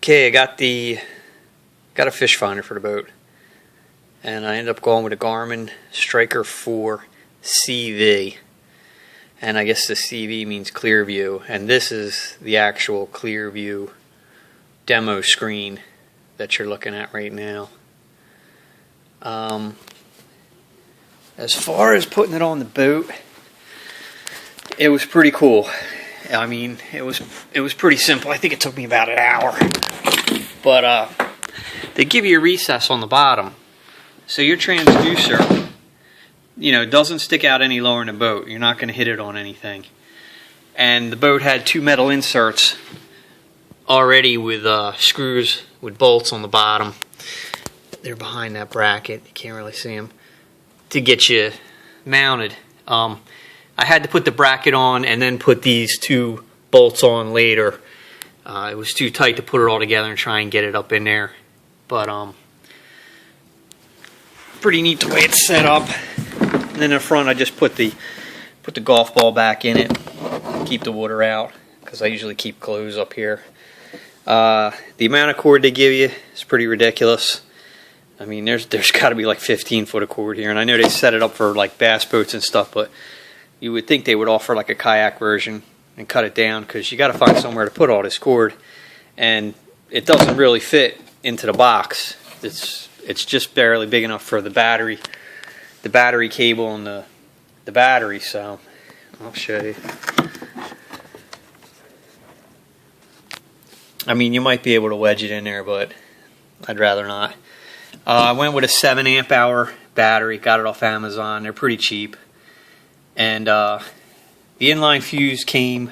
Okay, I got a fish finder for the boat, and I ended up going with a Garmin Striker 4 CV, and I guess the CV means clear view, and this is the actual clear view demo screen that you're looking at right now. As far as putting it on the boat, it was pretty cool. I mean, it was pretty simple. I think it took me about an hour. But they give you a recess on the bottom, so your transducer, doesn't stick out any lower in the boat. You're not going to hit it on anything. And the boat had two metal inserts already with screws with bolts on the bottom. They're behind that bracket. You can't really see them. To get you mounted. I had to put the bracket on and then put these two bolts on later. It was too tight to put it all together and try and get it up in there. But pretty neat the way it's set up. And then in the front I just put the golf ball back in it. Keep the water out, because I usually keep clothes up here. The amount of cord they give you is pretty ridiculous. I mean, there's got to be like 15 foot of cord here, and I know they set it up for like bass boats and stuff, but you would think they would offer like a kayak version and cut it down, because you got to find somewhere to put all this cord, and it doesn't really fit into the box. It's just barely big enough for the battery cable and the battery. So I'll show you. I mean, you might be able to wedge it in there, but I'd rather not. I went with a 7 amp hour battery, got it off Amazon. They're pretty cheap. And the inline fuse came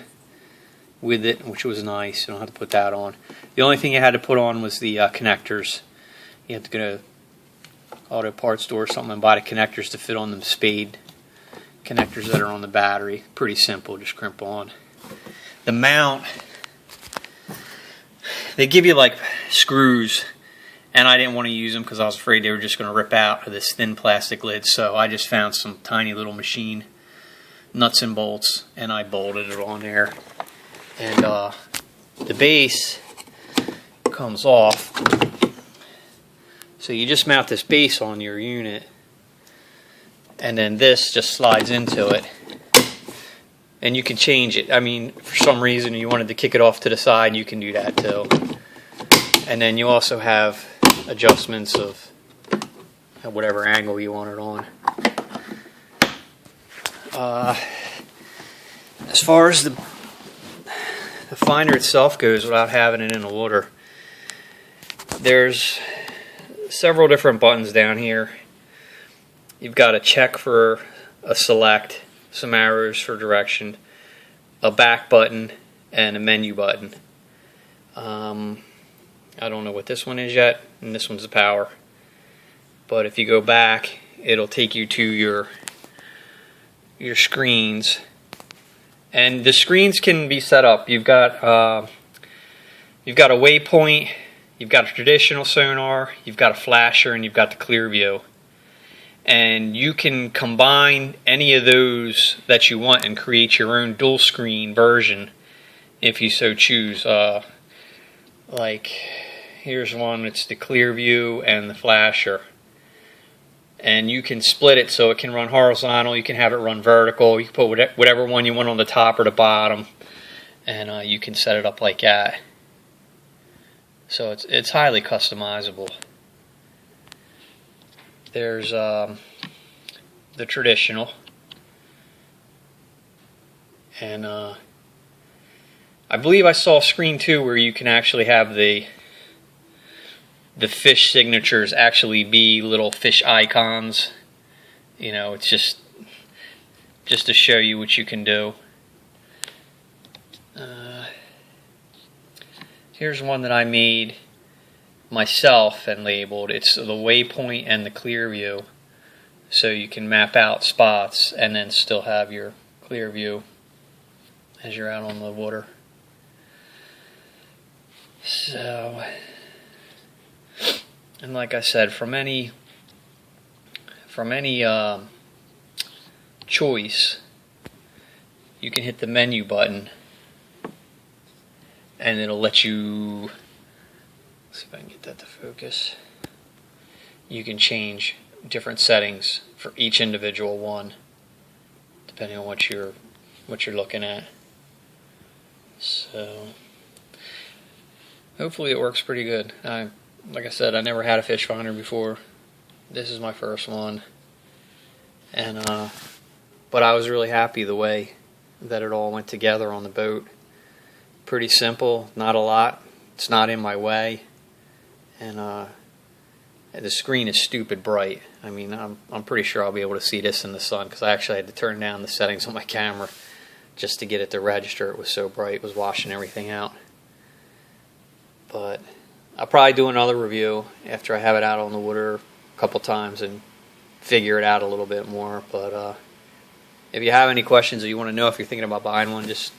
with it, which was nice. You don't have to put that on. The only thing you had to put on was the connectors. You have to go to auto parts store or something and buy the connectors to fit on them spade connectors that are on the battery. Pretty simple, just crimp on. The mount, they give you like screws, and I didn't want to use them because I was afraid they were just going to rip out of this thin plastic lid. So I just found some tiny little machine nuts and bolts, and I bolted it on there. And the base comes off, so you just mount this base on your unit, and then this just slides into it, and you can change it. I mean, for some reason you wanted to kick it off to the side, you can do that too. And then you also have adjustments of whatever angle you want it on. As far as the finder itself goes, without having it in the water, there's several different buttons down here. You've got a check for a select, some arrows for direction, a back button, and a menu button. I don't know what this one is yet, and this one's the power. But if you go back, it'll take you to your screens, and the screens can be set up. You've got a waypoint, you've got a traditional sonar, you've got a flasher, and you've got the clear view. And you can combine any of those that you want and create your own dual screen version if you so choose. Like here's one, it's the clear view and the flasher. And you can split it so it can run horizontal, you can have it run vertical, you can put whatever one you want on the top or the bottom, and you can set it up like that. So it's highly customizable. There's the traditional, and I believe I saw screen 2 where you can actually have the fish signatures actually be little fish icons. It's just to show you what you can do. Here's one that I made myself and labeled. It's the waypoint and the clear view, so you can map out spots and then still have your clear view as you're out on the water. So, and like I said, from any choice, you can hit the menu button, and it'll let you see if I can get that to focus. You can change different settings for each individual one, depending on what you're looking at. So hopefully it works pretty good. Like I said, I never had a fish finder before. This is my first one, and but I was really happy the way that it all went together on the boat. Pretty simple, not a lot. It's not in my way, and the screen is stupid bright. I mean, I'm pretty sure I'll be able to see this in the sun, because I actually had to turn down the settings on my camera just to get it to register. It was so bright, it was washing everything out. But I'll probably do another review after I have it out on the water a couple times and figure it out a little bit more. But if you have any questions, or you want to know if you're thinking about buying one, just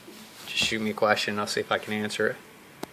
shoot me a question. I'll see if I can answer it.